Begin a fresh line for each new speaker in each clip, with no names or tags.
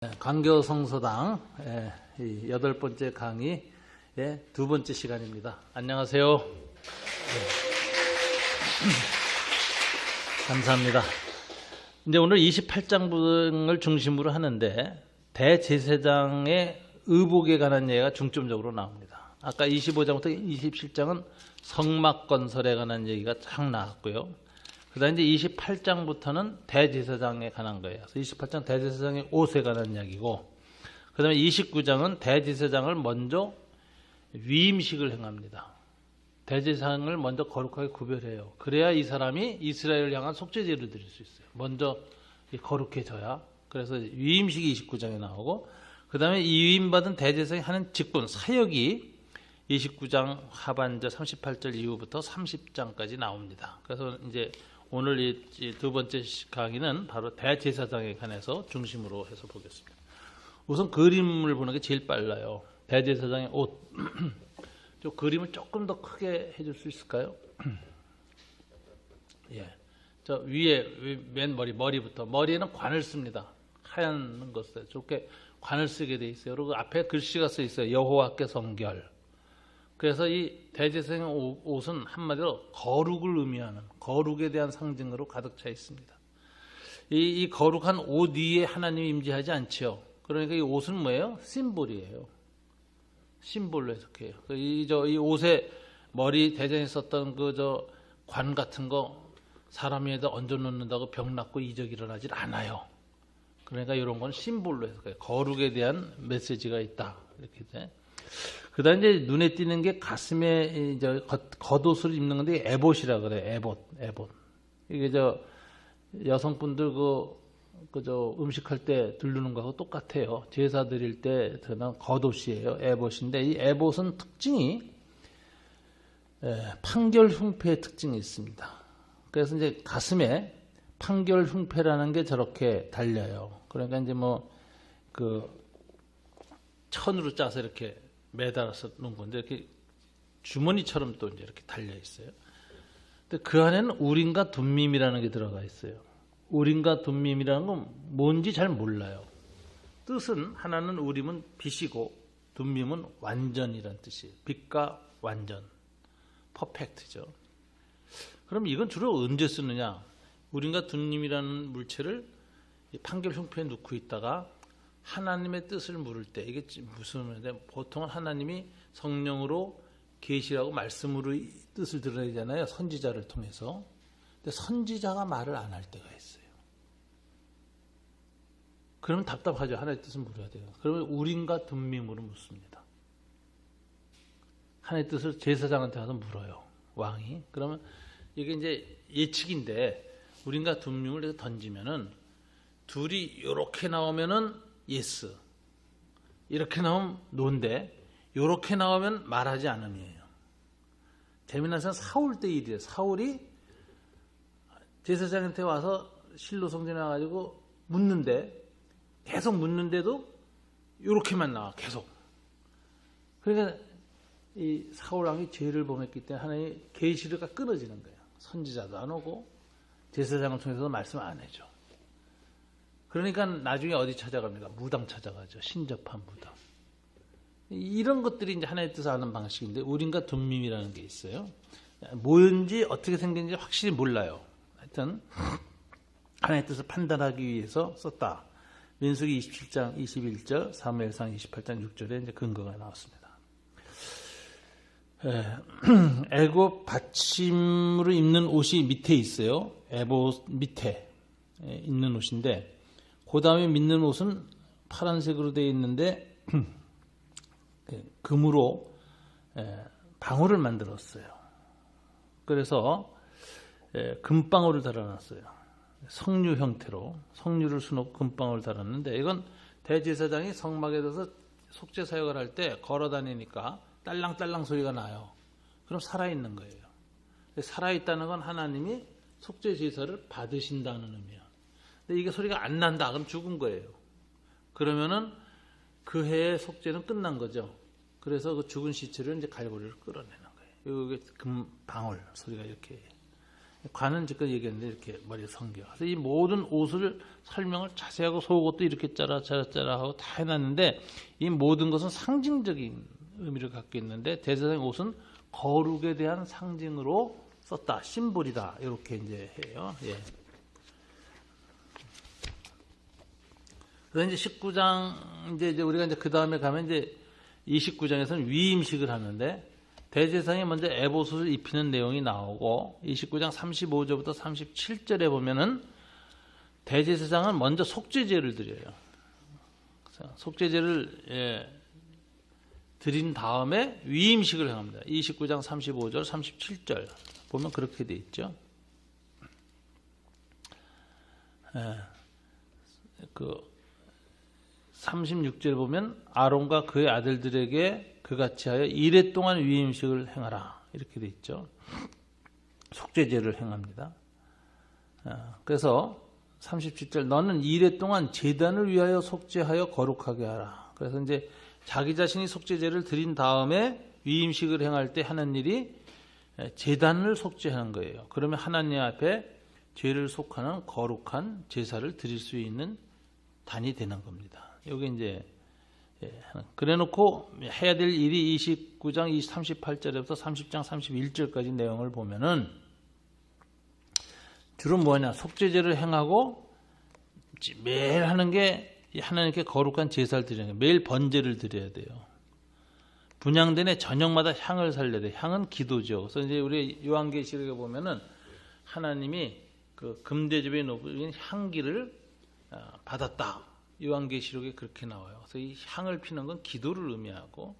강교성서당 이 8번째 강의의 2번째 시간입니다. 안녕하세요. 감사합니다. 이제 오늘 28장을 중심으로 하는데 대제사장의 의복에 관한 얘기가 중점적으로 나옵니다. 아까 25장부터 27장은 성막 건설에 관한 얘기가 쫙 나왔고요. 그 다음에 이제 28장부터는 대제사장에 관한 거예요. 그래서 28장 대제사장의 옷에 관한 이야기고, 그 다음에 29장은 대제사장을 먼저 위임식을 행합니다. 대제사장을 먼저 거룩하게 구별해요. 그래야 이 사람이 이스라엘을 향한 속죄제를 드릴 수 있어요. 먼저 거룩해져야. 그래서 위임식이 29장에 나오고, 그 다음에 이 위임받은 대제사장이 하는 직분, 사역이 29장 하반절 38절 이후부터 30장까지 나옵니다. 그래서 이제 오늘 이 2번째 강의는 바로 대제사장에 관해서 중심으로 해서 보겠습니다. 우선 그림을 보는 게 제일 빨라요. 대제사장의 옷. 저 그림을 조금 더 크게 해줄 수 있을까요? 예. 저 위에 맨 머리부터. 머리에는 관을 씁니다. 하얀 것을 저렇게 관을 쓰게 돼 있어요. 그리고 앞에 글씨가 써 있어요. 여호와께 성결. 그래서 이 대제사장의 옷은 한마디로 거룩을 의미하는, 거룩에 대한 상징으로 가득 차 있습니다. 이 거룩한 옷 위에 하나님이 임재하지 않지요. 그러니까 이 옷은 뭐예요? 심볼이에요. 심볼로 해석해요. 이 옷에 머리 대장에 썼던 관 같은 거 사람 위에다 얹어 놓는다고 병 낫고 이적 일어나질 않아요. 그러니까 이런 건 심볼로 해석해요. 거룩에 대한 메시지가 있다. 이렇게 돼. 그 다음에 이제 눈에 띄는 게 가슴에 이제 겉옷을 입는 건데 에봇이라 그래요. 에봇. 이게 여성분들 음식할 때 두르는 거하고 똑같아요. 제사 드릴 때 드는 겉옷이에요. 에봇인데 이 에봇은 특징이 판결 흉패의 특징이 있습니다. 그래서 이제 가슴에 판결 흉패라는 게 저렇게 달려요. 그러니까 이제 천으로 짜서 이렇게 매달아서 놓은 건데 이렇게 주머니처럼 또 이제 이렇게 달려 있어요. 근데 그 안에는 우림과 둠밈이라는 게 들어가 있어요. 우림과 둠밈이라는 건 뭔지 잘 몰라요. 뜻은 하나는 우림은 빛이고 둠밈은 완전이란 뜻이에요. 빛과 완전, 퍼펙트죠. 그럼 이건 주로 언제 쓰느냐? 우림과 둠밈이라는 물체를 판결 흉패에 넣고 있다가 하나님의 뜻을 물을 때, 이게 무슨 말인데, 보통은 하나님이 성령으로 계시라고 말씀으로 뜻을 드러내잖아요. 선지자를 통해서. 근데 선지자가 말을 안 할 때가 있어요. 그러면 답답하죠. 하나님의 뜻을 물어야 돼요. 그러면 우림과 둠밈으로 묻습니다. 하나님의 뜻을 제사장한테 가서 물어요. 왕이. 그러면 이게 이제 예측인데, 우림과 둠밈을 던지면은 둘이 이렇게 나오면은 예스. 이렇게 나오면 노인데 이렇게 나오면 말하지 않음이에요. 재미난 사람 사울 때 일이에요. 사울이 제사장한테 와서 실로 성전에 와가지고 묻는데 계속 묻는데도 이렇게만 나와. 계속. 그러니까 이 사울 왕이 죄를 범했기 때문에 하나님의 계시가 끊어지는 거예요. 선지자도 안 오고 제사장을 통해서도 말씀 안 해줘. 그러니까 나중에 어디 찾아갑니까? 무당 찾아가죠. 신접한 무당. 이런 것들이 이제 하나의 뜻을 아는 방식인데, 우림과 둠밈이라는 게 있어요. 뭔지 어떻게 생긴지 확실히 몰라요. 하여튼 하나의 뜻을 판단하기 위해서 썼다. 민수기 27장 21절, 사무엘상 28장 6절에 이제 근거가 나왔습니다. 애굽 받침으로 입는 옷이 밑에 있어요. 에봇 밑에 입는 옷인데, 그 다음에 믿는 옷은 파란색으로 되어 있는데 금으로 방울을 만들었어요. 그래서 금방울을 달아놨어요. 석류 형태로 석류를 수놓고 금방울을 달았는데, 이건 대제사장이 성막에 들어서 속죄 사역을 할 때 걸어다니니까 딸랑딸랑 소리가 나요. 그럼 살아있는 거예요. 살아있다는 건 하나님이 속죄 제사를 받으신다는 의미예요. 근데 이게 소리가 안 난다. 그럼 죽은 거예요. 그러면은 그 해의 속죄는 끝난 거죠. 그래서 그 죽은 시체를 이제 갈고리를 끌어내는 거예요. 이게 금방울 소리가 이렇게 관은 지금 얘기했는데 이렇게 머리에 성겨. 그래서 이 모든 옷을 설명을 자세히 하고 속옷도 이렇게 짜라 하고 다 해놨는데 이 모든 것은 상징적인 의미를 갖고 있는데 대제사장의 옷은 거룩에 대한 상징으로 썼다. 심볼이다. 이렇게 이제 해요. 예. 그래서 이제 19장 이제 우리가 이제 그 다음에 가면 이제 29장에서는 위임식을 하는데 대제사장이 먼저 에봇을 입히는 내용이 나오고 29장 35절부터 37절에 보면은 대제사장은 먼저 속죄제를 드려요. 속죄제를 드린 다음에 위임식을 행합니다. 29장 35절, 37절 보면 그렇게 돼 있죠. 그 36절 보면 아론과 그의 아들들에게 그같이 하여 이레 동안 위임식을 행하라 이렇게 돼 있죠. 속죄제를 행합니다. 그래서 37절 너는 이레 동안 제단을 위하여 속죄하여 거룩하게 하라. 그래서 이제 자기 자신이 속죄제를 드린 다음에 위임식을 행할 때 하는 일이 제단을 속죄하는 거예요. 그러면 하나님 앞에 죄를 속하는 거룩한 제사를 드릴 수 있는 단이 되는 겁니다. 여기 이제 그래놓고 해야 될 일이 29장 38절부터 30장 31절까지 내용을 보면은 주로 뭐냐 속죄제를 행하고 매일 하는 게 하나님께 거룩한 제사를 드리는 거예요. 매일 번제를 드려야 돼요. 분향된 해 저녁마다 향을 살려야 돼요. 향은 기도죠. 그래서 이제 우리 요한계시록에 보면은 하나님이 그 금대접에 놓은 향기를 받았다. 요한계시록에 그렇게 나와요. 그래서 이 향을 피는 건 기도를 의미하고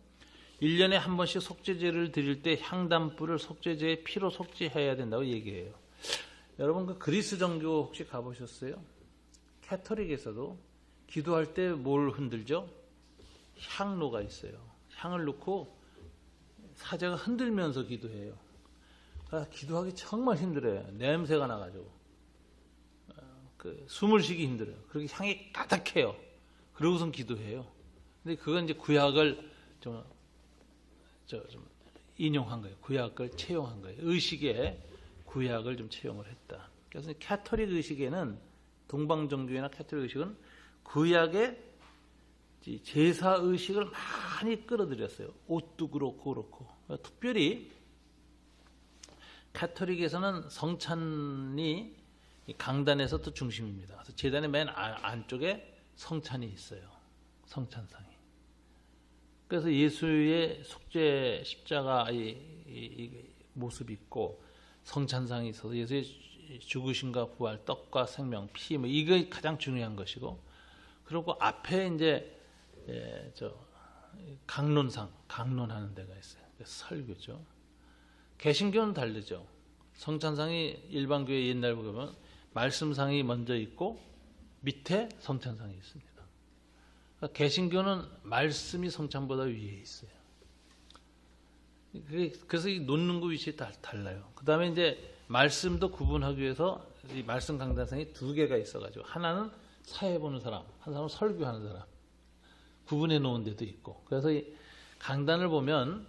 1년에 한 번씩 속죄제를 드릴 때 향단불을 속죄제의 피로 속죄해야 된다고 얘기해요. 여러분 그 그리스 정교 혹시 가보셨어요? 캐토릭에서도 기도할 때 뭘 흔들죠? 향로가 있어요. 향을 넣고 사제가 흔들면서 기도해요. 기도하기 정말 힘들어요. 냄새가 나가지고. 숨을 쉬기 힘들어요. 그렇게 향이 가득해요. 그러고선 기도해요. 근데 그건 이제 구약을 좀 인용한 거예요. 구약을 채용한 거예요. 의식에 구약을 좀 채용을 했다. 그래서 캐토릭 의식에는 동방종교나 캐토릭 의식은 구약의 제사 의식을 많이 끌어들였어요. 옷도 그렇고. 특별히 캐토릭에서는 성찬이 강단에서 또 중심입니다. 그래서 제단의 맨 안쪽에 성찬이 있어요. 성찬상이. 그래서 예수의 속죄 십자가 이 모습이 있고 성찬상이 있어서 예수의 죽으심과 부활, 떡과 생명, 피, 이거 가장 중요한 것이고, 그리고 앞에 이제 강론하는 데가 있어요. 설교죠. 개신교는 다르죠. 성찬상이 일반 교회 옛날 보면 말씀상이 먼저 있고 밑에 성찬상이 있습니다. 그러니까 개신교는 말씀이 성찬보다 위에 있어요. 그래서 이 놓는 거 위치에 달라요. 그 다음에 이제 말씀도 구분하기 위해서 이 말씀 강단상이 두 개가 있어가지고 하나는 사회 보는 사람, 한 사람은 설교하는 사람 구분해 놓은 데도 있고. 그래서 이 강단을 보면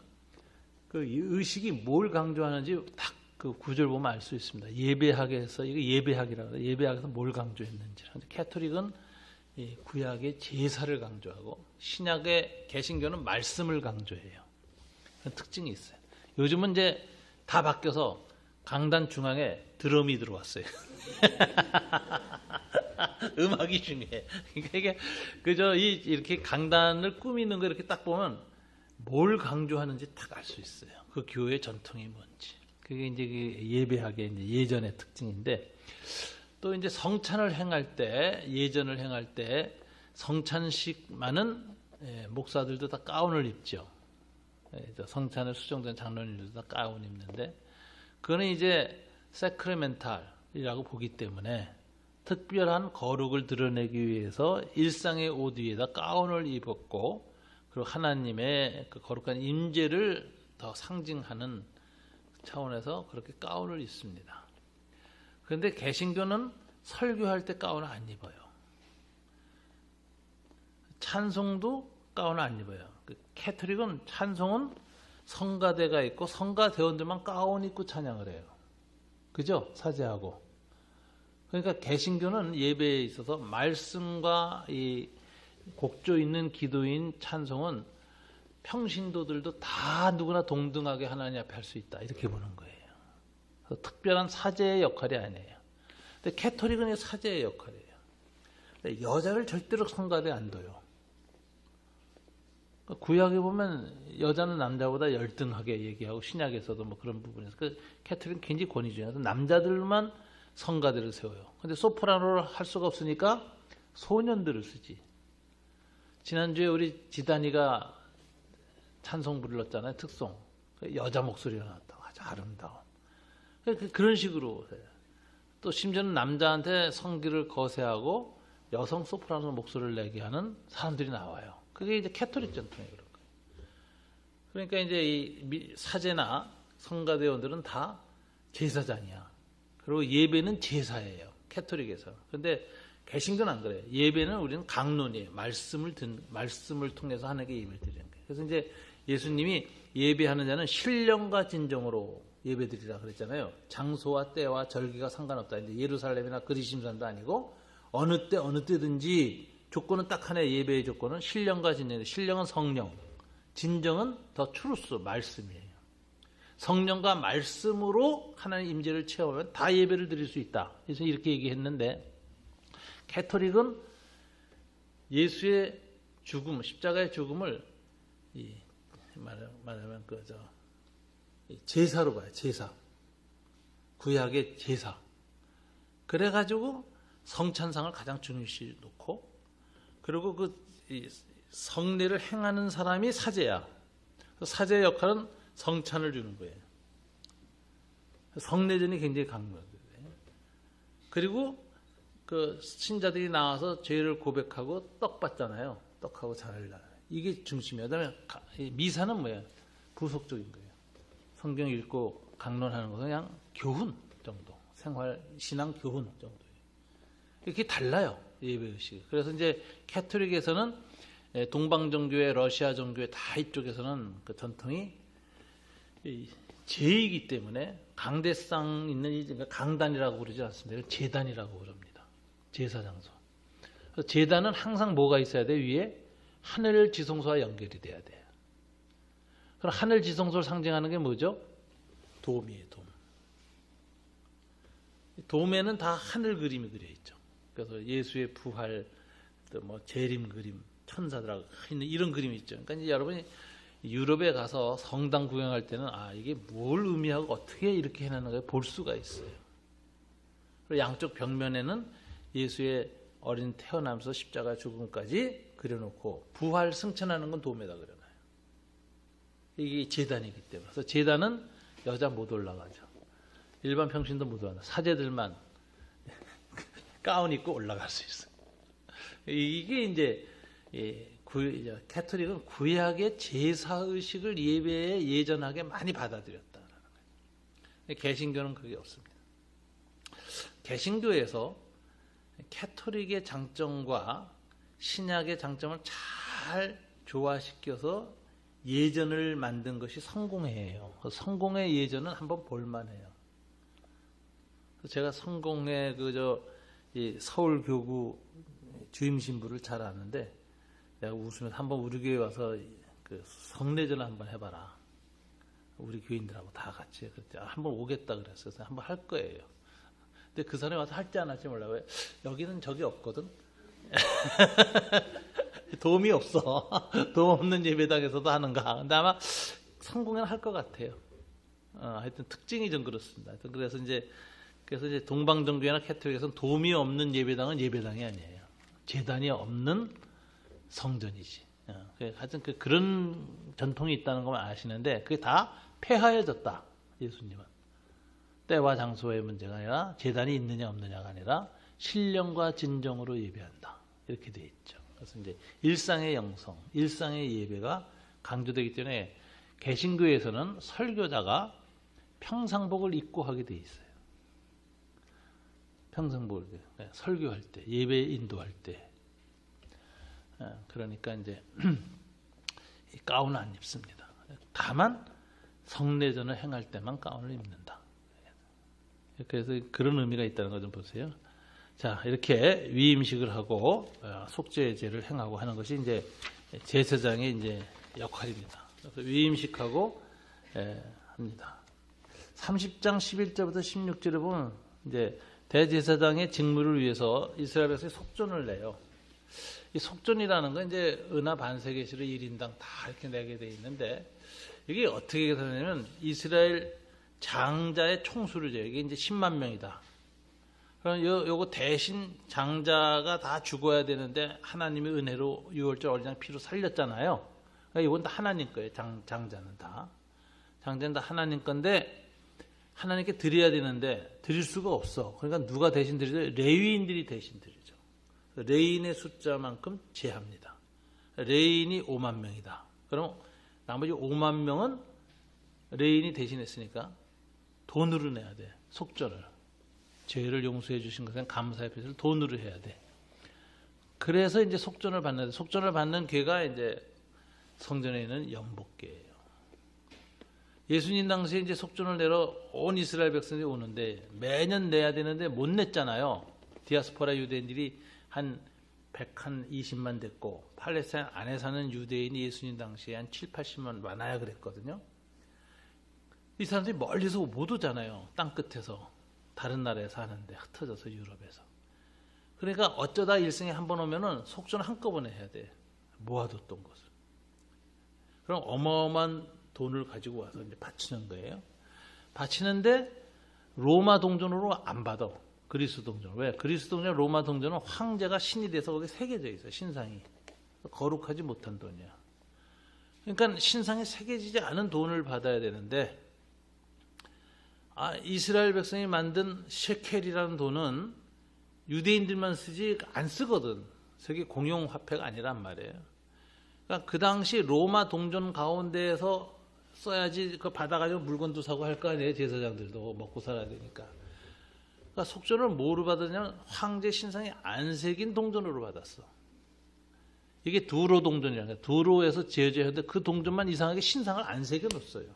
그 의식이 뭘 강조하는지 딱 그 구절 보면 알 수 있습니다. 예배학에서 이거 예배학이라고 해요. 예배학에서 뭘 강조했는지. 캐토릭은 이 구약의 제사를 강조하고 신약의 개신교는 말씀을 강조해요. 그런 특징이 있어요. 요즘은 이제 다 바뀌어서 강단 중앙에 드럼이 들어왔어요. 음악이 중요해. 그러니까 이게 그저 이렇게 강단을 꾸미는 거 이렇게 딱 보면 뭘 강조하는지 딱 알 수 있어요. 그 교회의 전통이 뭔지. 그게 이제 예배학의 이제 예전의 특징인데, 또 이제 성찬을 행할 때, 예전을 행할 때 성찬식만은 목사들도 다 가운을 입죠. 성찬을 수정된 장로님들도 다 가운 입는데, 그거는 이제 세크레멘탈이라고 보기 때문에 특별한 거룩을 드러내기 위해서 일상의 옷 위에다 가운을 입었고, 그리고 하나님의 그 거룩한 임재를 더 상징하는 차원에서 그렇게 가운을 입습니다. 그런데 개신교는 설교할 때 가운을 안 입어요. 찬송도 가운을 안 입어요. 캐토릭은 찬송은 성가대가 있고 성가대원들만 가운 입고 찬양을 해요. 그죠? 사제하고. 그러니까 개신교는 예배에 있어서 말씀과 이 곡조 있는 기도인 찬송은 평신도들도 다 누구나 동등하게 하나님 앞에 할 수 있다. 이렇게 보는 거예요. 그래서 특별한 사제의 역할이 아니에요. 근데 캐토릭은 사제의 역할이에요. 여자를 절대로 성가대에 안 둬요. 구약에 보면 여자는 남자보다 열등하게 얘기하고 신약에서도 뭐 그런 부분에서 캐토릭은 굉장히 권위주의해서 남자들만 성가대를 세워요. 근데 소프라노를 할 수가 없으니까 소년들을 쓰지. 지난주에 우리 지단이가 찬송 불렀잖아요. 특송. 여자 목소리가 나왔다고 아주 아름다운. 그런 식으로 해요. 또 심지어는 남자한테 성기를 거세하고 여성 소프라노 목소리를 내게 하는 사람들이 나와요. 그게 이제 캐토릭 전통이에요. 그런 거예요. 그러니까 이제 이 사제나 성가대원들은 다 제사장이야. 그리고 예배는 제사예요. 캐토릭에서. 근데 개신교는 안 그래요. 예배는 우리는 강론이에요. 말씀을 통해서 하나님께 예배를 드리는 거예요. 그래서 이제 예수님이 예배하는 자는 신령과 진정으로 예배드리라 그랬잖아요. 장소와 때와 절기가 상관없다. 이제 예루살렘이나 그리심산도 아니고 어느 때 어느 때든지 조건은 딱 하나의 예배의 조건은 신령과 진정이에요. 신령은 성령, 진정은 더 트루스, 말씀이에요. 성령과 말씀으로 하나님 임재를 체험하면 다 예배를 드릴 수 있다. 그래서 이렇게 얘기했는데 캐토릭은 예수의 죽음, 십자가의 죽음을 말하면 제사로 봐요. 제사. 구약의 제사. 그래가지고 성찬상을 가장 중요시 놓고 그리고 그 성례를 행하는 사람이 사제야. 사제의 역할은 성찬을 주는 거예요. 성례전이 굉장히 강조돼요. 그리고 그 신자들이 나와서 죄를 고백하고 떡 받잖아요. 떡하고 잔을 이게 중심이에요. 그다음에 미사는 뭐예요? 부속적인 거예요. 성경 읽고 강론하는 것은 그냥 교훈 정도, 생활 신앙 교훈 정도예요. 이렇게 달라요. 예배 의식. 그래서 이제 캐토릭에서는 동방 종교회, 러시아 종교회 다 이쪽에서는 그 전통이 제이기 때문에 강대상 있는 강단이라고 그러지 않습니다. 제단이라고 그럽니다. 제사 장소. 제단은 항상 뭐가 있어야 돼? 위에 하늘 지성소와 연결이 돼야 돼요. 그럼 하늘 지성소를 상징하는 게 뭐죠? 돔이에요. 돔. 돔에는 다 하늘 그림이 그려 있죠. 그래서 예수의 부활, 또 뭐 재림 그림, 천사들하고 있는 이런 그림이 있죠. 그러니까 이제 여러분이 유럽에 가서 성당 구경할 때는 이게 뭘 의미하고 어떻게 이렇게 해놨는가 볼 수가 있어요. 그리고 양쪽 벽면에는 예수의 어린 태어나면서 십자가 죽음까지 그려놓고 부활 승천하는 건 돔에다 그려놔요. 이게 제단이기 때문에. 그래서 제단은 여자 못 올라가죠. 일반 평신도 못 올라가. 사제들만 가운 입고 올라갈 수 있어요. 이게 이제 캐토릭은 구약의 제사의식을 예배에 예전하게 많이 받아들였다는 거예요. 개신교는 그게 없습니다. 개신교에서 캐토릭의 장점과 신약의 장점을 잘 조화시켜서 예전을 만든 것이 성공회예요. 성공회 예전은 한번 볼만해요. 제가 성공회 서울교구 주임 신부를 잘 아는데 내가 웃으면서 한번 우리 교회 와서 그 성례전을 한번 해봐라. 우리 교인들하고 다 같이. 그때 한번 오겠다 그랬어요. 그래서 한번 할 거예요. 근데 그 사람이 와서 할지 안 할지 몰라요. 왜? 여기는 적이 없거든. 도움이 없어. 도움 없는 예배당에서도 하는가. 근데 아마 성공회는 할 것 같아요. 하여튼 특징이 좀 그렇습니다. 하여튼 그래서 이제 동방종교회나 캐토릭에서는 도움이 없는 예배당은 예배당이 아니에요. 제단이 없는 성전이지. 하여튼 그런 전통이 있다는 것만 아시는데 그게 다 폐하해졌다. 예수님은. 때와 장소의 문제가 아니라 제단이 있느냐 없느냐가 아니라 신령과 진정으로 예배한다. 이렇게 돼 있죠. 그래서 이제 일상의 영성, 일상의 예배가 강조되기 때문에 개신교에서는 설교자가 평상복을 입고 하게 돼 있어요. 평상복을 설교할 때, 예배 인도할 때. 그러니까 이제 가운을 안 입습니다. 다만 성례전을 행할 때만 가운을 입는다. 그래서 그런 의미가 있다는 거 좀 보세요. 자, 이렇게 위임식을 하고 속죄제를 행하고 하는 것이 이제 제사장의 이제 역할입니다. 그래서 위임식하고 합니다. 30장 11절부터 16절에 보면 이제 대제사장의 직무를 위해서 이스라엘 백성이 속전을 내요. 이 속전이라는 건 이제 은하 반세계시로 1인당 다 이렇게 내게 돼 있는데 이게 어떻게 계산하냐면 이스라엘 장자의 총수를 재요. 이게 이제 10만 명이다. 그럼 요거 대신 장자가 다 죽어야 되는데 하나님의 은혜로 6월절 어린양 피로 살렸잖아요. 그러니까 이건 다 하나님 거예요. 장자는 다. 장자는 다 하나님 건데 하나님께 드려야 되는데 드릴 수가 없어. 그러니까 누가 대신 드리죠? 레위인들이 대신 드리죠. 레위인의 숫자만큼 제합니다. 레위인이 5만 명이다. 그럼 나머지 5만 명은 레위인이 대신했으니까 돈으로 내야 돼. 속전을. 죄를 용서해 주신 것은 감사의 표시를 돈으로 해야 돼. 그래서 이제 속전을 받는데 속전을 받는 궤가 이제 성전에 있는 연복궤예요. 예수님 당시에 이제 속전을 내러 온 이스라엘 백성이 오는데 매년 내야 되는데 못 냈잖아요. 디아스포라 유대인들이 한 120만 됐고 팔레스타인 안에 사는 유대인이 예수님 당시에 한 7, 80만 많아야 그랬거든요. 이 사람들이 멀리서 못 오잖아요. 땅끝에서 다른 나라에 사는데 흩어져서 유럽에서. 그러니까 어쩌다 일생에 한 번 오면은 속전 한꺼번에 해야 돼. 모아뒀던 것을. 그럼 어마어마한 돈을 가지고 와서 이제 바치는 거예요. 바치는데 로마 동전으로 안 받아. 그리스 동전. 왜? 그리스 동전, 로마 동전은 황제가 신이 돼서 거기 새겨져 있어요. 신상이. 거룩하지 못한 돈이야. 그러니까 신상이 새겨지지 않은 돈을 받아야 되는데 이스라엘 백성이 만든 셰켈이라는 돈은 유대인들만 쓰지 안 쓰거든. 세계 공용 화폐가 아니란 말이에요. 그러니까 그 당시 로마 동전 가운데에서 써야지 그 받아가지고 물건도 사고 할 거 아니에요. 제사장들도 먹고 살아야 되니까. 그러니까 속전을 뭐로 받았냐면 황제 신상이 안 새긴 동전으로 받았어. 이게 두로 동전이라는 거예요. 두로에서 제조해야 하는데 그 동전만 이상하게 신상을 안 새겨놓았어요.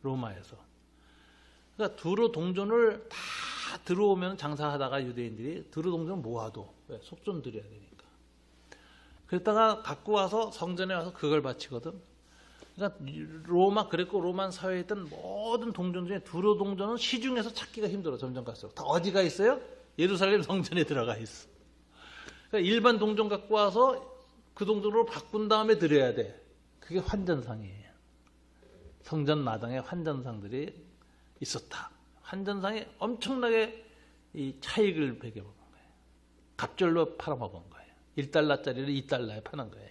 로마에서. 그러니까 두로 동전을 다 들어오면 장사하다가 유대인들이 두로 동전 모아도 왜? 속전 드려야 되니까. 그랬다가 갖고 와서 성전에 와서 그걸 바치거든. 그러니까 로마 그레코 로만 사회에 있던 모든 동전 중에 두로 동전은 시중에서 찾기가 힘들어. 점점 갈수록. 다 어디가 있어요? 예루살렘 성전에 들어가 있어. 그러니까 일반 동전 갖고 와서 그 동전으로 바꾼 다음에 드려야 돼. 그게 환전상이에요. 성전 마당에 환전상들이 있었다. 환전상에 엄청나게 이 차익을 배겨먹은 거예요. 갑절로 팔아먹은 거예요. 1달러짜리를 2달러에 파는 거예요.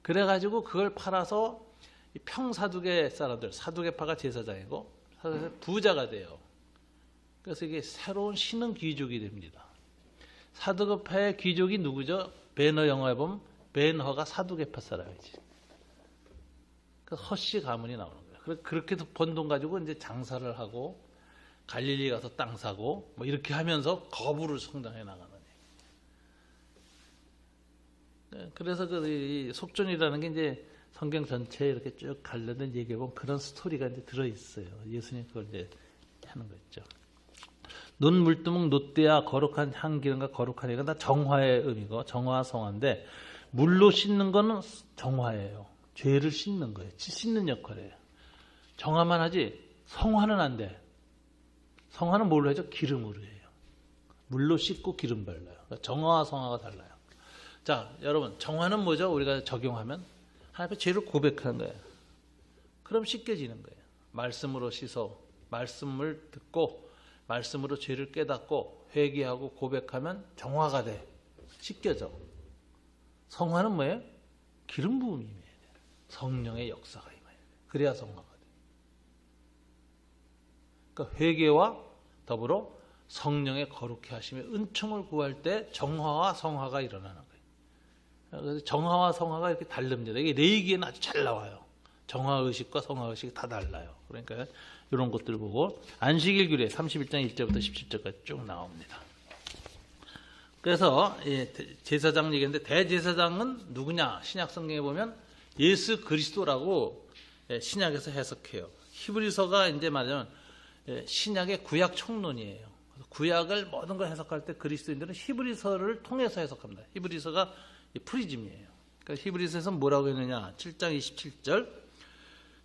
그래가지고 그걸 팔아서 평사두개 사람들, 사두개파가 제사장이고 부자가 돼요. 그래서 이게 새로운 신흥 귀족이 됩니다. 사두개파의 귀족이 누구죠? 벤허 영화에 보면 벤허가 사두개파 사람이지. 그 허씨 가문이 나오는 거예요. 그렇게 번 돈 가지고 이제 장사를 하고 갈릴리 가서 땅 사고 뭐 이렇게 하면서 거부를 성장해 나가는. 그래서 그 속전이라는 게 이제 성경 전체에 이렇게 쭉 갈라든 얘기해 보면 그런 스토리가 이제 들어 있어요. 예수님 그걸 이제 하는 거죠. 눈 물두멍 놋대야 거룩한 향기름과 거룩한 이가 다 정화의 의미고 정화 성화인데 물로 씻는 거는 정화예요. 죄를 씻는 거예요. 씻는 역할이에요. 정화만 하지 성화는 안 돼. 성화는 뭘로 하죠? 기름으로 해요. 물로 씻고 기름 발라요. 그러니까 정화와 성화가 달라요. 자, 여러분, 정화는 뭐죠? 우리가 적용하면 하나님 앞에 죄를 고백하는 거예요. 그럼 씻겨지는 거예요. 말씀으로 씻어, 말씀을 듣고 말씀으로 죄를 깨닫고 회개하고 고백하면 정화가 돼. 씻겨져. 성화는 뭐예요? 기름 부음이 임해야 돼. 성령의 역사가 임해야 돼. 그래야 성화가 돼. 그러니까 회개와 더불어 성령의 거룩해 하심에 은총을 구할 때 정화와 성화가 일어나는 거예요. 그래서 정화와 성화가 이렇게 다릅니다. 이게 레위기에는 아주 잘 나와요. 정화의식과 성화의식이 다 달라요. 그러니까 이런 것들 보고 안식일 규례 31장 1절부터 17절까지 쭉 나옵니다. 그래서 제사장 얘기인데 대제사장은 누구냐? 신약 성경에 보면 예수 그리스도라고 신약에서 해석해요. 히브리서가 이제 말하자면 신약의 구약 총론이에요. 그래서 구약을 모든 걸 해석할 때 그리스도인들은 히브리서를 통해서 해석합니다. 히브리서가 프리즘이에요. 그러니까 히브리서에서 뭐라고 했느냐? 7장 27절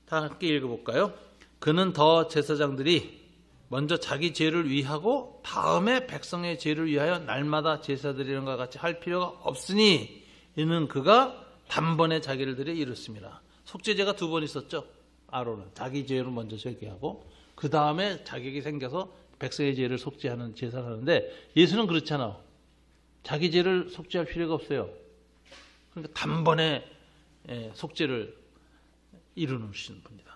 다 함께 읽어볼까요? 그는 더 제사장들이 먼저 자기 죄를 위하고 다음에 백성의 죄를 위하여 날마다 제사 드리는 것과 같이 할 필요가 없으니 이는 그가 단번에 자기를 드려 이뤘습니다. 속죄제가 두 번 있었죠. 아론은 자기 죄를 먼저 제기하고 그 다음에 자격이 생겨서 백성의 죄를 속죄하는 제사를 하는데 예수는 그렇잖아. 자기 죄를 속죄할 필요가 없어요. 그러니까 단번에 속죄를 이루시는 분이다.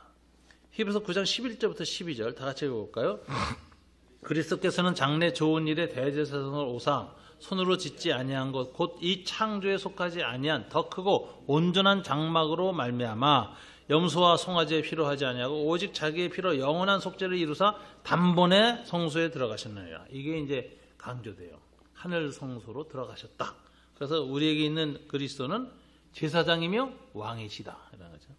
히브리서 9장 11절부터 12절 다 같이 읽어볼까요? 그리스도께서는 장래 좋은 일에 대제사장을 오사 손으로 짓지 아니한 것 곧 이 창조에 속하지 아니한 더 크고 온전한 장막으로 말미암아 염소와 송아지의 피로 하지 아니하고 오직 자기의 피로 영원한 속죄를 이루사 단번에 성소에 들어가셨느니라. 이게 이제 강조돼요. 하늘 성소로 들어가셨다. 그래서 우리에게 있는 그리스도는 제사장이며 왕이시다. 이런 거죠.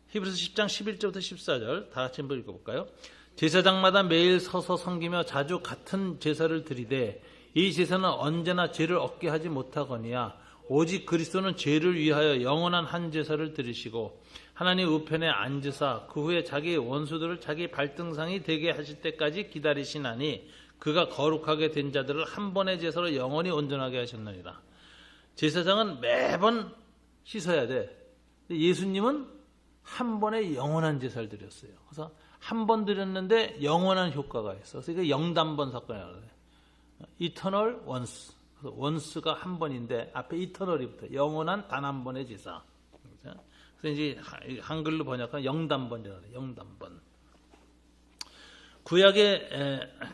히브리서 10장 11절부터 14절 다 같이 한번 읽어볼까요? 제사장마다 매일 서서 섬기며 자주 같은 제사를 드리되 이 제사는 언제나 죄를 얻게 하지 못하거니와 오직 그리스도는 죄를 위하여 영원한 한 제사를 드리시고 하나님 우편에 앉으사 그 후에 자기의 원수들을 자기 발등상이 되게 하실 때까지 기다리시나니 그가 거룩하게 된 자들을 한 번의 제사로 영원히 온전하게 하셨느니라. 제사장은 매번 씻어야 돼. 예수님은 한 번에 영원한 제사를 드렸어요. 그래서 한 번 드렸는데 영원한 효과가 있어. 그래서 이게 영단번 사건이라고 해요. 이터널 원스. 그래서 원스가 한 번인데 앞에 이터널이 붙어요. 영원한 단 한 번의 제사. 그래서 이제 한글로 번역하면 영단번이라고 해요. 영단번. 구약에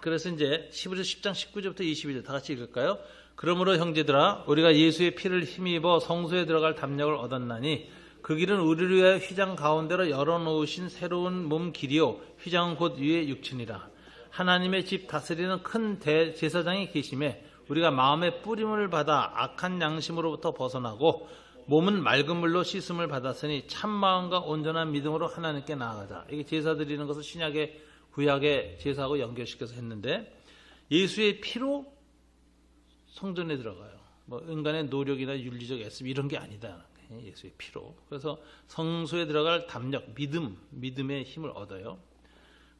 그래서 이제 히브리서 10장 19절부터 22절 다 같이 읽을까요? 그러므로 형제들아 우리가 예수의 피를 힘입어 성소에 들어갈 담력을 얻었나니 그 길은 우리를 위하여 휘장 가운데로 열어놓으신 새로운 몸 길이요 휘장은 곧 위의 육친이라. 하나님의 집 다스리는 큰 대제사장이 계심에 우리가 마음의 뿌림을 받아 악한 양심으로부터 벗어나고 몸은 맑은 물로 씻음을 받았으니 참 마음과 온전한 믿음으로 하나님께 나아가자. 이게 제사 드리는 것을 신약의 구약의 제사하고 연결시켜서 했는데 예수의 피로 성전에 들어가요. 뭐 인간의 노력이나 윤리적 애씀 이런 게 아니다. 예수의 피로. 그래서 성소에 들어갈 담력, 믿음의 힘을 얻어요.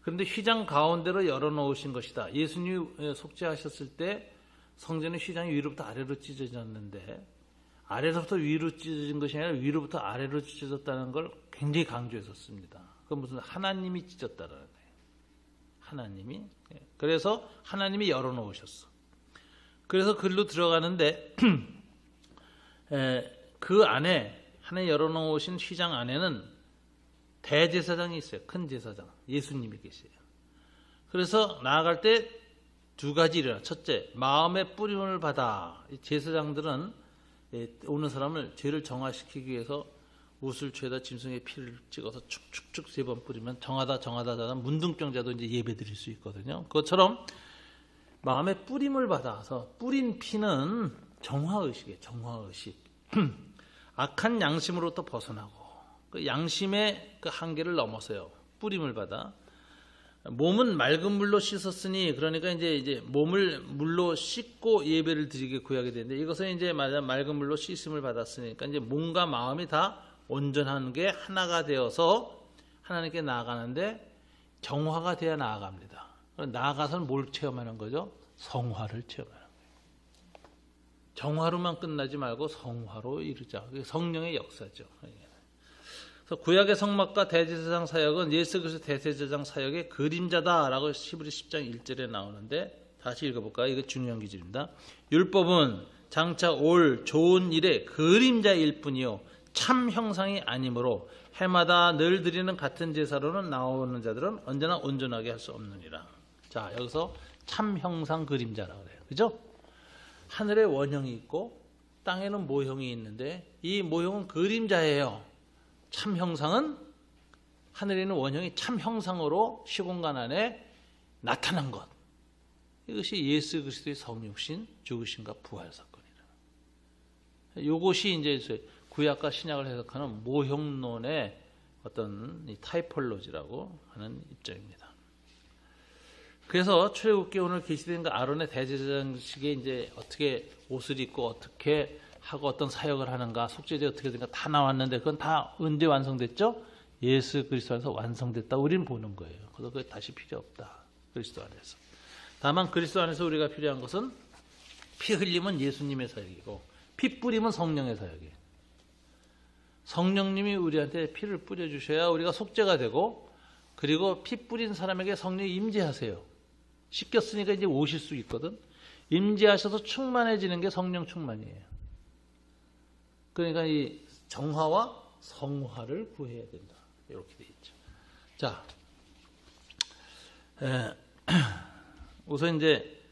그런데 휘장 가운데로 열어놓으신 것이다. 예수님이 속죄하셨을 때 성전의 휘장이 위로부터 아래로 찢어졌는데 아래로부터 위로 찢어진 것이 아니라 위로부터 아래로 찢어졌다는 걸 굉장히 강조했었습니다. 그건 무슨 하나님이 찢었다는 거예요. 하나님이. 그래서 하나님이 열어놓으셨어. 그래서 글로 들어가는데 그 안에 하나님 열어놓으신 휘장 안에는 대제사장이 있어요. 큰 제사장 예수님이 계세요. 그래서 나아갈 때 두 가지 일이라. 첫째, 마음의 뿌림을 받아. 제사장들은 오는 사람을 죄를 정화시키기 위해서 우슬초에다 짐승의 피를 찍어서 축축축 3번 뿌리면 정하다 문둥병자도 이제 예배 드릴 수 있거든요. 그것처럼 마음의 뿌림을 받아서 뿌린 피는 정화의식이에요. 정화의식. 악한 양심으로부터 벗어나고 그 양심의 그 한계를 넘어서요. 뿌림을 받아. 몸은 맑은 물로 씻었으니 그러니까 이제 몸을 물로 씻고 예배를 드리게 구하게 되는데 이것은 이제 맑은 물로 씻음을 받았으니까 이제 몸과 마음이 다 온전한 게 하나가 되어서 하나님께 나아가는데 정화가 돼야 나아갑니다. 나아가서는 뭘 체험하는 거죠? 성화를 체험하는 거예요. 정화로만 끝나지 말고 성화로 이루자. 그게 성령의 역사죠. 그래서 구약의 성막과 대제사장 사역은 예수 그리스도 대제사장 사역의 그림자다라고 히브리 10장 1절에 나오는데 다시 읽어볼까요? 이거 중요한 기준입니다. 율법은 장차 올 좋은 일의 그림자일 뿐이요 참 형상이 아니므로 해마다 늘 드리는 같은 제사로는 나오는 자들은 언제나 온전하게 할 수 없느니라. 자, 여기서 참 형상 그림자라고 그래요. 그죠? 하늘에 원형이 있고 땅에는 모형이 있는데 이 모형은 그림자예요. 참 형상은 하늘에 있는 원형이 참 형상으로 시공간 안에 나타난 것. 이것이 예수 그리스도의 성육신, 죽으심과 부활 사건이라. 이것이 이제 구약과 신약을 해석하는 모형론의 어떤 타이폴로지라고 하는 입장입니다. 그래서 출애굽기에 오늘 계시된 그 아론의 대제사장식에 이제 어떻게 옷을 입고 어떻게 하고 어떤 사역을 하는가, 속죄제 어떻게 되는가 다 나왔는데 그건 다 언제 완성됐죠? 예수 그리스도 안에서 완성됐다. 우리는 보는 거예요. 그래서 그게 다시 필요 없다. 그리스도 안에서. 다만 그리스도 안에서 우리가 필요한 것은 피 흘림은 예수님의 사역이고 피 뿌림은 성령의 사역이에요. 성령님이 우리한테 피를 뿌려주셔야 우리가 속죄가 되고, 그리고 피 뿌린 사람에게 성령이 임재하세요. 씻겼으니까 이제 오실 수 있거든. 임재하셔서 충만해지는 게 성령 충만이에요. 그러니까 이 정화와 성화를 구해야 된다. 이렇게 돼 있죠. 자, 우선 이제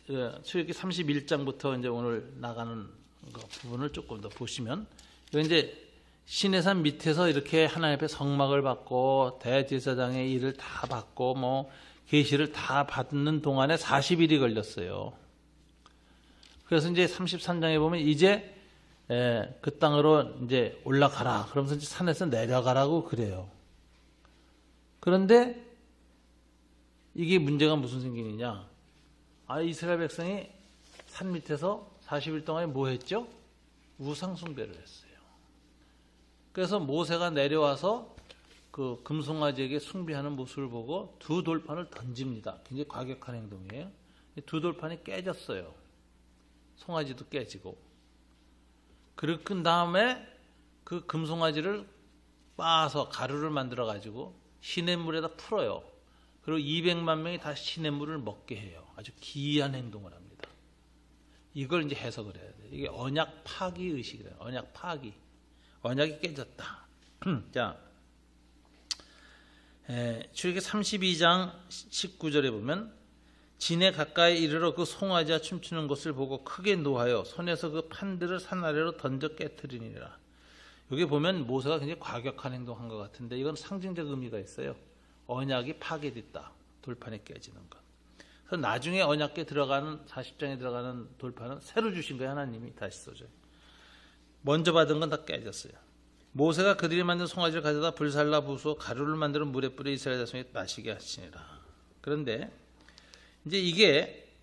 출애굽기 31장부터 이제 오늘 나가는 부분을 조금 더 보시면, 이건 이제 시내산 밑에서 이렇게 하나님 앞에 성막을 받고 대제사장의 일을 다 받고 뭐 계시를 다 받는 동안에 40일이 걸렸어요. 그래서 이제 33장에 보면 이제 그 땅으로 이제 올라가라. 그러면서 이제 산에서 내려가라고 그래요. 그런데 이게 문제가 무슨 생기느냐? 이스라엘 백성이 산 밑에서 40일 동안에 뭐 했죠? 우상 숭배를 했어요. 그래서 모세가 내려와서 그 금송아지에게 숭배하는 모습을 보고 두 돌판을 던집니다. 굉장히 과격한 행동이에요. 두 돌판이 깨졌어요. 송아지도 깨지고. 그리고 그 다음에 그 금송아지를 빻아서 가루를 만들어 가지고 시냇물에다 풀어요. 그리고 200만 명이 다 시냇물을 먹게 해요. 아주 기이한 행동을 합니다. 이걸 이제 해석을 해야 돼요. 이게 언약 파기 의식이래요. 언약 파기. 언약이 깨졌다. 자, 출애굽기 32장 19절에 보면 진에 가까이 이르러 그 송아지가 춤추는 것을 보고 크게 노하여 손에서 그 판들을 산 아래로 던져 깨트리니라. 여기 보면 모세가 굉장히 과격한 행동한 것 같은데 이건 상징적 의미가 있어요. 언약이 파괴됐다. 돌판이 깨지는 것. 그래서 나중에 언약궤 들어가는 40장에 들어가는 돌판은 새로 주신 거예요. 하나님이 다시 써줘요. 먼저 받은 건 다 깨졌어요. 모세가 그들이 만든 송아지를 가져다 불살라 부수어 가루를 만들어 물에 뿌려 이스라엘 자손에게 마시게 하시니라. 그런데 이제 이게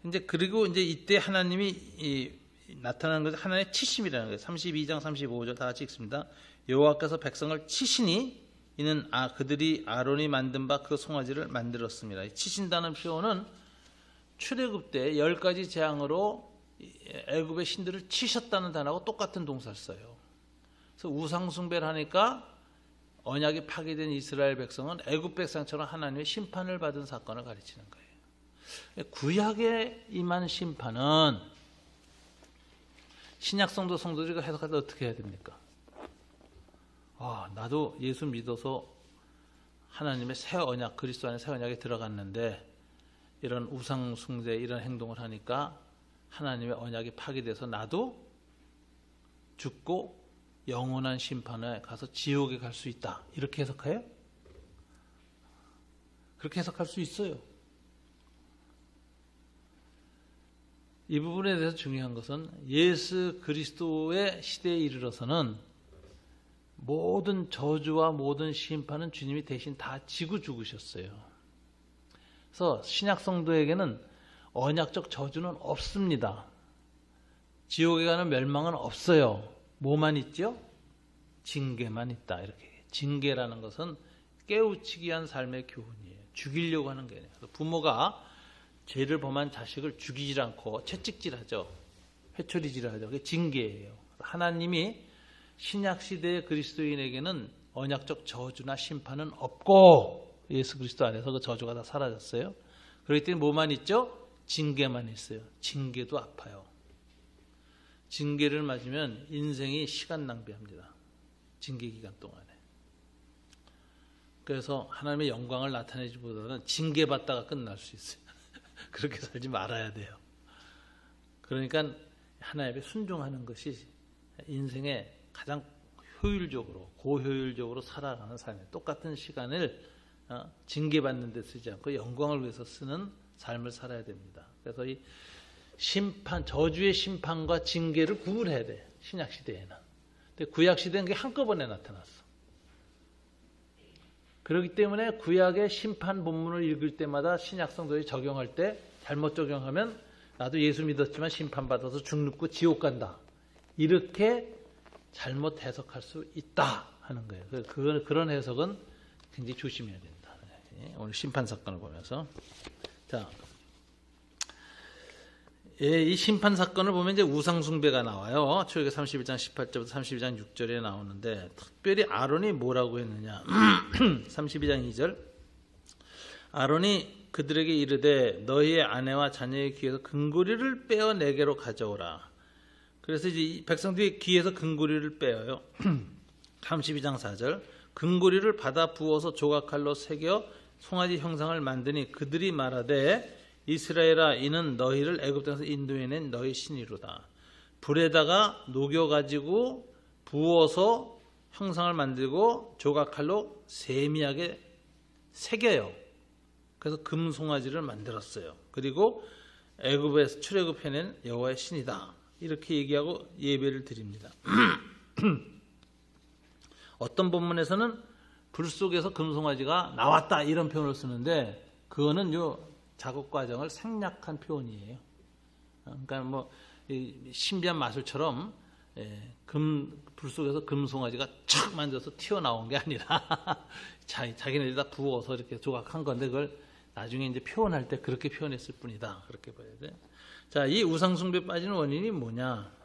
이제 그리고 이제 이때 하나님이 나타나는 것은 하나님의 치심이라는 거예요. 32장 35절 다 같이 읽습니다. 여호와께서 백성을 치시니 이는 그들이 아론이 만든 바 그 송아지를 만들었습니다. 치신다는 표현은 출애굽 때 10가지 재앙으로 애굽의 신들을 치셨다는 단어하고 똑같은 동사를 써요. 그래서 우상 숭배를 하니까 언약이 파괴된 이스라엘 백성은 애굽 백성처럼 하나님의 심판을 받은 사건을 가르치는 거예요. 구약에 임한 심판은 신약 성도 성도들이 해석할 때 어떻게 해야 됩니까? 나도 예수 믿어서 하나님의 새 언약, 그리스도 안에 새 언약에 들어갔는데 이런 우상 숭배 이런 행동을 하니까 하나님의 언약이 파괴돼서 나도 죽고 영원한 심판에 가서 지옥에 갈 수 있다. 이렇게 해석해요? 그렇게 해석할 수 있어요. 이 부분에 대해서 중요한 것은 예수 그리스도의 시대에 이르러서는 모든 저주와 모든 심판은 주님이 대신 다 지고 죽으셨어요. 그래서 신약 성도에게는 언약적 저주는 없습니다. 지옥에 가는 멸망은 없어요. 뭐만 있죠? 징계만 있다. 이렇게. 징계라는 것은 깨우치기 위한 삶의 교훈이에요. 죽이려고 하는 게 아니에요. 부모가 죄를 범한 자식을 죽이질 않고 채찍질하죠. 회초리질하죠. 그게 징계예요. 하나님이 신약 시대의 그리스도인에게는 언약적 저주나 심판은 없고 예수 그리스도 안에서 그 저주가 다 사라졌어요. 그렇기 때문에 뭐만 있죠? 징계만 있어요. 징계도 아파요. 징계를 맞으면 인생이 시간 낭비합니다. 징계 기간 동안에. 그래서 하나님의 영광을 나타내기보다는 징계받다가 끝날 수 있어요. 그렇게 살지 말아야 돼요. 그러니까 하나님께 순종하는 것이 인생에 가장 효율적으로 고효율적으로 살아가는 삶이에요. 똑같은 시간을 징계받는 데 쓰지 않고 영광을 위해서 쓰는 삶을 살아야 됩니다. 그래서 이 심판, 저주의 심판과 징계를 구분해야 돼. 신약 시대에는. 근데 구약 시대는 그게 한꺼번에 나타났어. 그렇기 때문에 구약의 심판 본문을 읽을 때마다 신약 성도들이 적용할 때 잘못 적용하면 나도 예수 믿었지만 심판받아서 죽고 지옥 간다. 이렇게 잘못 해석할 수 있다 하는 거예요. 그런 해석은 굉장히 조심해야 된다. 오늘 심판 사건을 보면서. 자, 이 심판 사건을 보면 이제 우상숭배가 나와요. 출애굽기 31장 18절부터 32장 6절에 나오는데 특별히 아론이 뭐라고 했느냐. 32장 2절. 아론이 그들에게 이르되 너희의 아내와 자녀의 귀에서 금고리를 빼어 내게로 가져오라. 그래서 이제 백성들이 귀에서 금고리를 빼어요. 32장 4절. 금고리를 받아 부어서 조각칼로 새겨 송아지 형상을 만드니 그들이 말하되 이스라엘아 이는 너희를 애굽 땅에서 인도해낸 너희 신이로다. 불에다가 녹여가지고 부어서 형상을 만들고 조각칼로 세미하게 새겨요. 그래서 금송아지를 만들었어요. 그리고 애굽에서 출애굽해낸 여호와의 신이다. 이렇게 얘기하고 예배를 드립니다. 어떤 본문에서는 불 속에서 금송아지가 나왔다 이런 표현을 쓰는데 그거는 요 작업 과정을 생략한 표현이에요. 그러니까 뭐 신비한 마술처럼 불 속에서 금송아지가 촥 만져서 튀어나온 게 아니라 자기네들이 다 부어서 이렇게 조각한 건데 그걸 나중에 이제 표현할 때 그렇게 표현했을 뿐이다. 그렇게 봐야 돼. 자, 이 우상숭배 빠지는 원인이 뭐냐?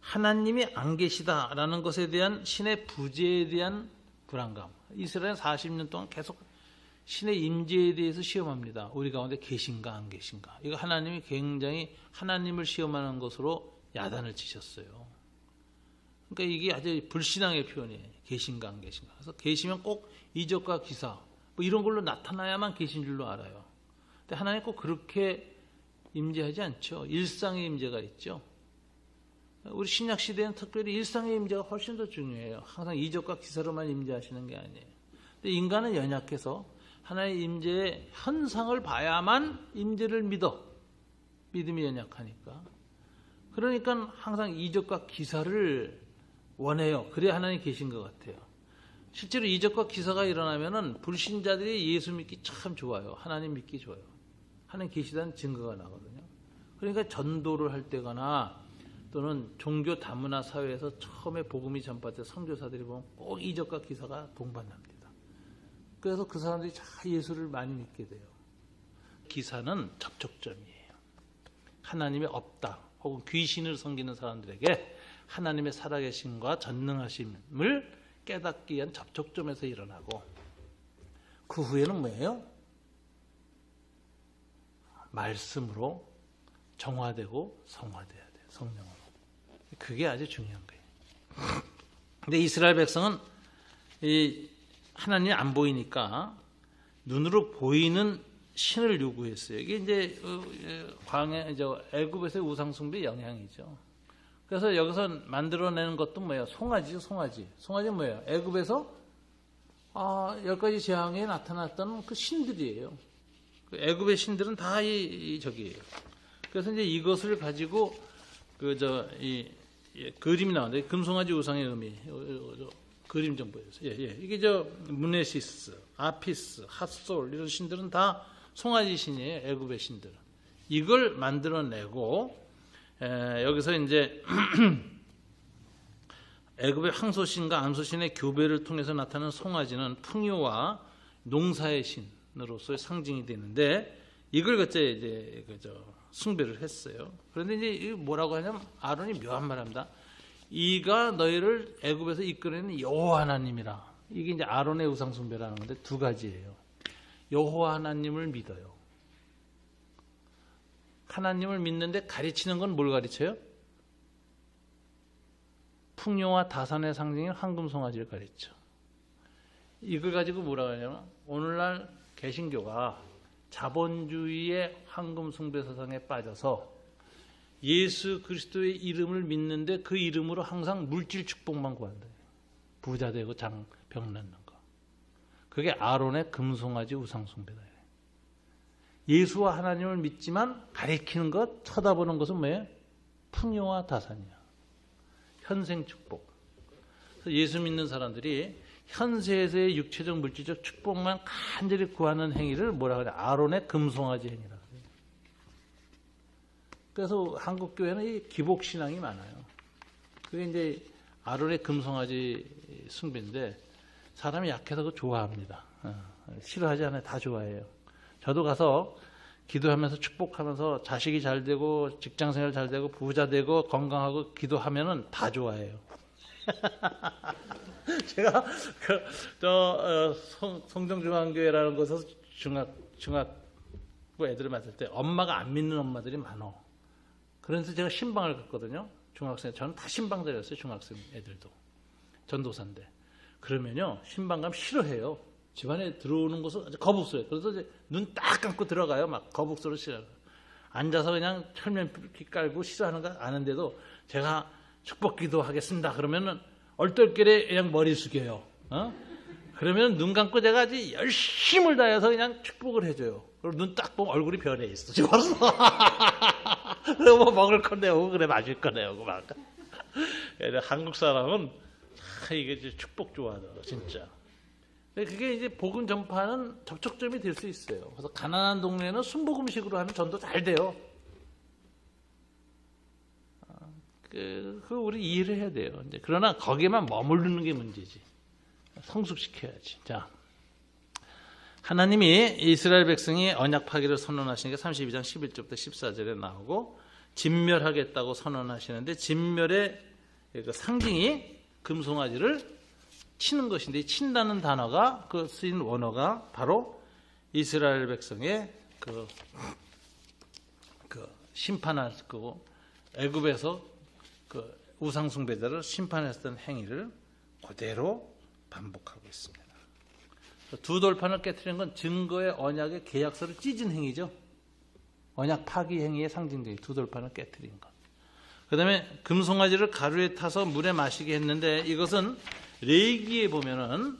하나님이 안 계시다라는 것에 대한 신의 부재에 대한 불안감. 이스라엘은 40년 동안 계속 신의 임재에 대해서 시험합니다. 우리 가운데 계신가 안 계신가. 이거 하나님이 굉장히 하나님을 시험하는 것으로 야단을 치셨어요. 그러니까 이게 아주 불신앙의 표현이에요. 계신가 안 계신가. 그래서 계시면 꼭 이적과 기사 뭐 이런 걸로 나타나야만 계신 줄로 알아요. 근데 하나님 꼭 그렇게 임재하지 않죠. 일상의 임재가 있죠. 우리 신약 시대는 특별히 일상의 임재가 훨씬 더 중요해요. 항상 이적과 기사로만 임재하시는 게 아니에요. 근데 인간은 연약해서 하나의 임재의 현상을 봐야만 임재를 믿어. 믿음이 연약하니까. 그러니까 항상 이적과 기사를 원해요. 그래야 하나님 계신 것 같아요. 실제로 이적과 기사가 일어나면은 불신자들이 예수 믿기 참 좋아요. 하나님 믿기 좋아요. 하나님 계시다는 증거가 나거든요. 그러니까 전도를 할 때거나 또는 종교 다문화 사회에서 처음에 복음이 전파될 선교사들이 보면 꼭 이적과 기사가 동반합니다. 그래서 그 사람들이 잘 예수를 많이 믿게 돼요. 기사는 접촉점이에요. 하나님이 없다 혹은 귀신을 섬기는 사람들에게 하나님의 살아계심과 전능하심을 깨닫기 위한 접촉점에서 일어나고 그 후에는 뭐예요? 말씀으로 정화되고 성화돼야 돼요. 성령으로. 그게 아주 중요한 거예요. 근데 이스라엘 백성은 이 하나님이 안 보이니까 눈으로 보이는 신을 요구했어요. 이게 이제 애굽에서의 우상숭배의 영향이죠. 그래서 여기서 만들어내는 것도 뭐예요? 송아지죠, 송아지. 송아지는 뭐예요? 애굽에서 10가지 재앙에 나타났던 그 신들이에요. 그 애굽의 신들은 다 저기예요. 그래서 이제 이것을 가지고 그림이 나오는데 금송아지 우상의 의미. 그림 좀 보여주세요. 이게 무네시스, 아피스, 핫솔 이런 신들은 다 송아지 신이에요. 애굽의 신들. 이걸 만들어내고 여기서 이제 애굽의 황소신과 암소신의 교배를 통해서 나타나는 송아지는 풍요와 농사의 신으로서의 상징이 되는데 이걸 갖제 이제 숭배를 했어요. 그런데 이제 뭐라고 하냐면 아론이 묘한 말합니다. 이가 너희를 애굽에서 이끌어내는 여호와 하나님이라. 이게 이제 아론의 우상 숭배라는 건데 두 가지예요. 여호와 하나님을 믿어요. 하나님을 믿는데 가르치는 건 뭘 가르쳐요? 풍요와 다산의 상징인 황금송아지를 가르쳐. 이걸 가지고 뭐라고 하냐면 오늘날 개신교가 자본주의의 황금숭배 사상에 빠져서 예수 그리스도의 이름을 믿는데 그 이름으로 항상 물질 축복만 구한다. 부자 되고 병 낫는 거. 그게 아론의 금송아지 우상숭배다. 예수와 하나님을 믿지만 가리키는 것, 쳐다보는 것은 뭐예요? 풍요와 다산이야. 현생 축복. 그래서 예수 믿는 사람들이 현세에서의 육체적 물질적 축복만 간절히 구하는 행위를 뭐라 그래? 아론의 금송아지 행위라 그래요. 그래서 한국 교회는 이 기복 신앙이 많아요. 그게 이제 아론의 금송아지 숭배인데 사람이 약해서 그거 좋아합니다. 싫어하지 않아요. 다 좋아해요. 저도 가서 기도하면서 축복하면서 자식이 잘 되고 직장생활 잘 되고 부자 되고 건강하고 기도하면은 다 좋아해요. 제가 성정중앙교회라는 곳에서 중학부 애들을 맡을 때 엄마가 안 믿는 엄마들이 많어. 그래서 제가 신방을 갔거든요. 중학생, 저는 다 신방들이었어요. 중학생 애들도. 전도사인데. 그러면요, 신방 가면 싫어해요. 집안에 들어오는 것은 거북스러워요. 그래서 이제 눈 딱 감고 들어가요. 막 거북스러워 싫어요. 앉아서 그냥 철면 깔고 싫어하는 거 아는데도 제가 축복 기도하겠습니다. 그러면은 얼떨결에 그냥 머리 숙여요. 그러면 눈 감고 제가 아주 열심을 다해서 그냥 축복을 해줘요. 그리고 눈 딱 보면 얼굴이 변해 있어. 좋았어. 그리고 뭐 먹을 거 내오고 그래 마실 거 내오고 막. 한국 사람은 이게 축복 좋아하더라고 진짜. 그게 이제 복음 전파는 접촉점이 될 수 있어요. 그래서 가난한 동네는 순복음식으로 하면 전도 잘 돼요. 그 우리 이해를 해야 돼요. 이제 그러나 거기에만 머무르는 게 문제지. 성숙시켜야지. 자, 하나님이 이스라엘 백성이 언약 파기를 선언하시는 게 32장 11절부터 14절에 나오고 진멸하겠다고 선언하시는데 진멸의 그 상징이 금송아지를 치는 것인데 이 친다는 단어가 그 쓰인 원어가 바로 이스라엘 백성의 그 심판할 그 애굽에서 그 우상 숭배자를 심판했던 행위를 그대로 반복하고 있습니다. 두 돌판을 깨트리는 건 증거의 언약의 계약서를 찢은 행위죠. 언약 파기 행위의 상징적인 두 돌판을 깨트린 것. 그 다음에 금송아지를 가루에 타서 물에 마시게 했는데 이것은 레위기에 보면은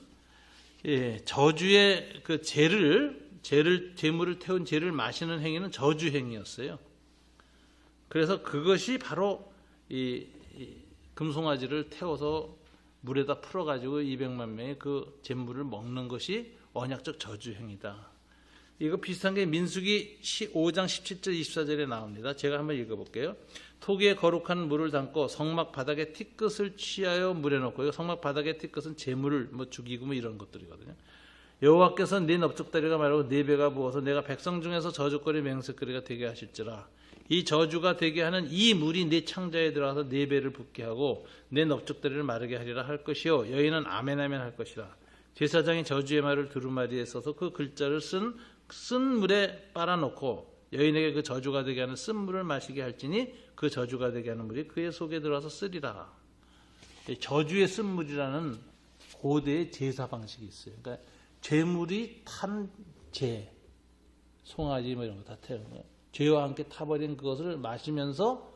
저주의 그 제물을 태운 재를 마시는 행위는 저주 행위였어요. 그래서 그것이 바로 이 금송아지를 태워서 물에다 풀어가지고 200만 명의 그 제물을 먹는 것이 언약적 저주 행위다. 이거 비슷한 게 민수기 5장 17절 24절에 나옵니다. 제가 한번 읽어볼게요. 토기에 거룩한 물을 담고 성막 바닥에 티끝을 취하여 물에 넣고, 이거 성막 바닥에 티끝은 재물을 죽이고 이런 것들이거든요. 여호와께서 네 넓적다리가 마르고 네 배가 부어서 내가 백성 중에서 저주거리 맹세거리가 되게 하실지라. 이 저주가 되게 하는 이 물이 네 창자에 들어가서 네 배를 붓게 하고 내 넓적다리를 마르게 하리라 할 것이요 여인은 아멘 아멘 할 것이라. 제사장이 저주의 말을 두루마리에 써서 그 글자를 쓴 물에 빨아놓고 여인에게 그 저주가 되게 하는 쓴 물을 마시게 할지니 그 저주가 되게 하는 물이 그의 속에 들어와서 쓰리라. 저주의 쓴 물이라는 고대의 제사 방식이 있어요. 그러니까 죄물이 탄 재, 송아지 이런 거 다 태우는 거예요. 죄와 함께 타버린 그것을 마시면서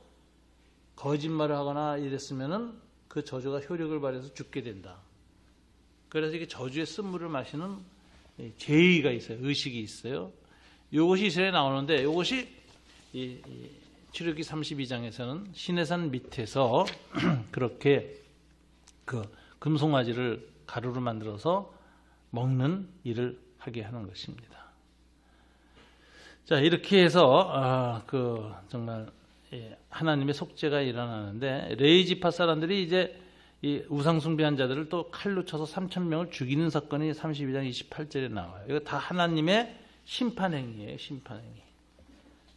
거짓말을 하거나 이랬으면은 그 저주가 효력을 발휘해서 죽게 된다. 그래서 이게 저주의 쓴 물을 마시는 제의가 있어요. 의식이 있어요. 이것이 이스라엘에 나오는데 이것이 출애굽기 32장에서는 시내산 밑에서 그렇게 그 금송아지를 가루로 만들어서 먹는 일을 하게 하는 것입니다. 자, 이렇게 해서 정말 하나님의 속죄가 일어나는데 레위 지파 사람들이 이제 이 우상 숭배한 자들을 또 칼로 쳐서 3,000명을 죽이는 사건이 32장 28절에 나와요. 이거 다 하나님의 심판 행위예요. 심판 행위.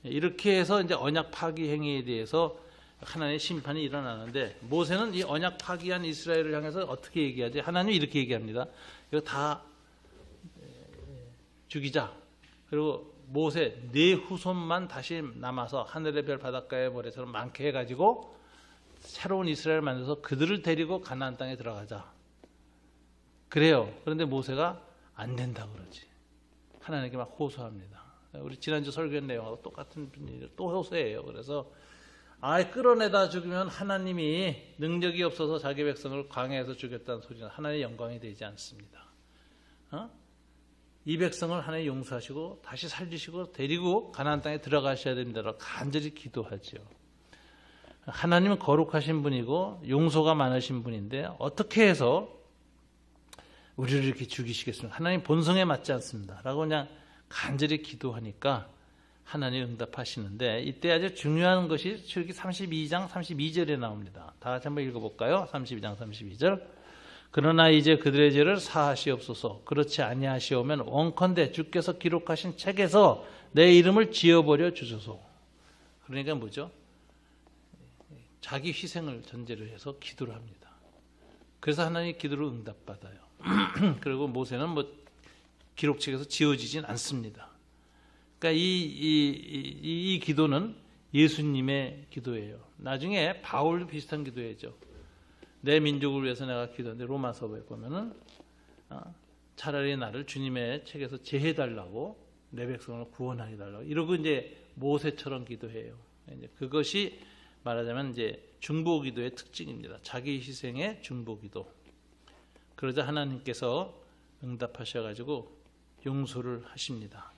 이렇게 해서 이제 언약 파기 행위에 대해서 하나님의 심판이 일어나는데 모세는 이 언약 파기한 이스라엘을 향해서 어떻게 얘기하지? 하나님이 이렇게 얘기합니다. 이거 다 죽이자. 그리고 모세 네 후손만 다시 남아서 하늘의 별 바닷가의 모래처럼 많게 해가지고 새로운 이스라엘을 만들어서 그들을 데리고 가나안 땅에 들어가자. 그래요. 그런데 모세가 안 된다고 그러지. 하나님께 막 호소합니다. 우리 지난주 설교한 내용하고 똑같은 일을 또 호소해요. 그래서 끌어내다 죽이면 하나님이 능력이 없어서 자기 백성을 광야에서 죽였다는 소리는 하나님의 영광이 되지 않습니다. 이 백성을 하나님 용서하시고 다시 살리시고 데리고 가나안 땅에 들어가셔야 됩니다라고 간절히 기도하죠. 하나님은 거룩하신 분이고 용서가 많으신 분인데 어떻게 해서 우리를 이렇게 죽이시겠습니까? 하나님 본성에 맞지 않습니다. 라고 그냥 간절히 기도하니까 하나님 응답하시는데 이때 아주 중요한 것이 출애굽기 32장 32절에 나옵니다. 다 같이 한번 읽어볼까요? 32장 32절. 그러나 이제 그들의 죄를 사하시옵소서. 그렇지 아니하시오면 원컨대 주께서 기록하신 책에서 내 이름을 지워버려 주소서. 그러니까 뭐죠? 자기 희생을 전제로 해서 기도를 합니다. 그래서 하나님이 기도를 응답받아요. 그리고 모세는 뭐 기록책에서 지워지진 않습니다. 그러니까 이 기도는 예수님의 기도예요. 나중에 바울도 비슷한 기도했죠. 내 민족을 위해서 내가 기도하는데 로마서에 보면은 차라리 나를 주님의 책에서 제해달라고 내 백성을 구원하게 달라고 이러고 이제 모세처럼 기도해요. 이제 그것이 말하자면 이제 중보기도의 특징입니다. 자기 희생의 중보기도. 그러자 하나님께서 응답하셔가지고 용서를 하십니다.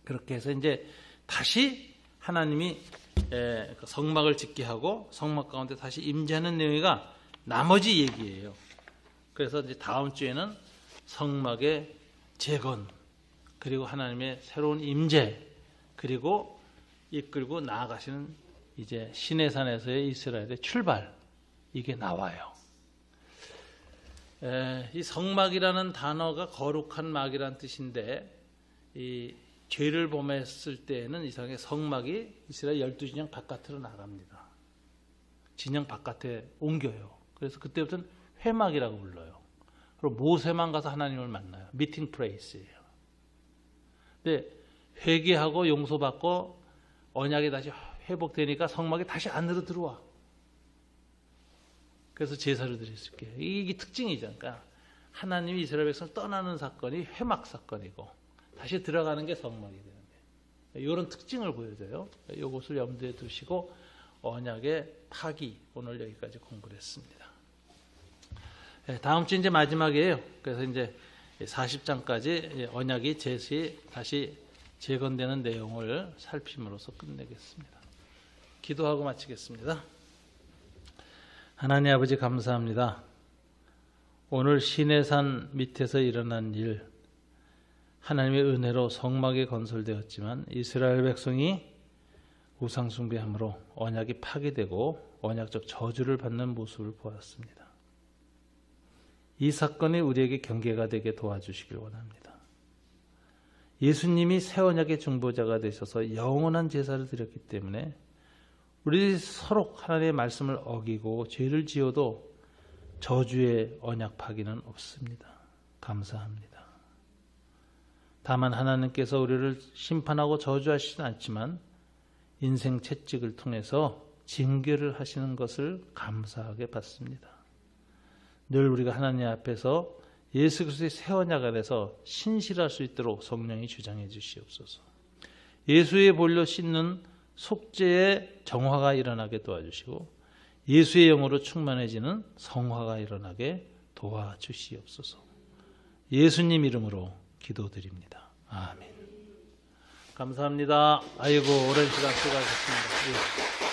그렇게 해서 이제 다시 하나님이 성막을 짓게 하고 성막 가운데 다시 임재하는 내용이가 나머지 얘기예요. 그래서 이제 다음 주에는 성막의 재건 그리고 하나님의 새로운 임재 그리고 이끌고 나아가시는 이제 시내산에서의 이스라엘의 출발 이게 나와요. 이 성막이라는 단어가 거룩한 막이라는 뜻인데 이 죄를 범했을 때에는 이상하게 성막이 이스라엘 12진영 바깥으로 나갑니다. 진영 바깥에 옮겨요. 그래서 그때부터는 회막이라고 불러요. 그리고 모세만 가서 하나님을 만나요. 미팅 플레이스예요. 근데 회개하고 용서받고 언약이 다시 회복되니까 성막이 다시 안으로 들어와. 그래서 제사를 드릴 수 있게. 이게 특징이죠. 그러니까 하나님이 이스라엘 백성을 떠나는 사건이 회막 사건이고 다시 들어가는 게 성막이 되는 거예요. 이런 특징을 보여줘요. 이것을 염두에 두시고 언약의 파기 오늘 여기까지 공부를 했습니다. 다음 주 이제 마지막이에요. 그래서 이제 40장까지 언약이 다시 재건되는 내용을 살핌으로써 끝내겠습니다. 기도하고 마치겠습니다. 하나님 아버지 감사합니다. 오늘 시내산 밑에서 일어난 일, 하나님의 은혜로 성막이 건설되었지만 이스라엘 백성이 우상 숭배함으로 언약이 파괴되고 언약적 저주를 받는 모습을 보았습니다. 이 사건이 우리에게 경계가 되게 도와주시길 원합니다. 예수님이 새 언약의 중보자가 되셔서 영원한 제사를 드렸기 때문에 우리 서로 하나님의 말씀을 어기고 죄를 지어도 저주의 언약 파기는 없습니다. 감사합니다. 다만 하나님께서 우리를 심판하고 저주하시진 않지만 인생 채찍을 통해서 징계를 하시는 것을 감사하게 받습니다. 늘 우리가 하나님 앞에서 예수 그리스도의 새 언약 안에서 신실할 수 있도록 성령이 주장해 주시옵소서. 예수의 볼로 씻는 속죄의 정화가 일어나게 도와주시고 예수의 영으로 충만해지는 성화가 일어나게 도와주시옵소서. 예수님 이름으로 기도드립니다. 아멘. 감사합니다. 아이고 오랜 시간 수고하셨습니다. 예.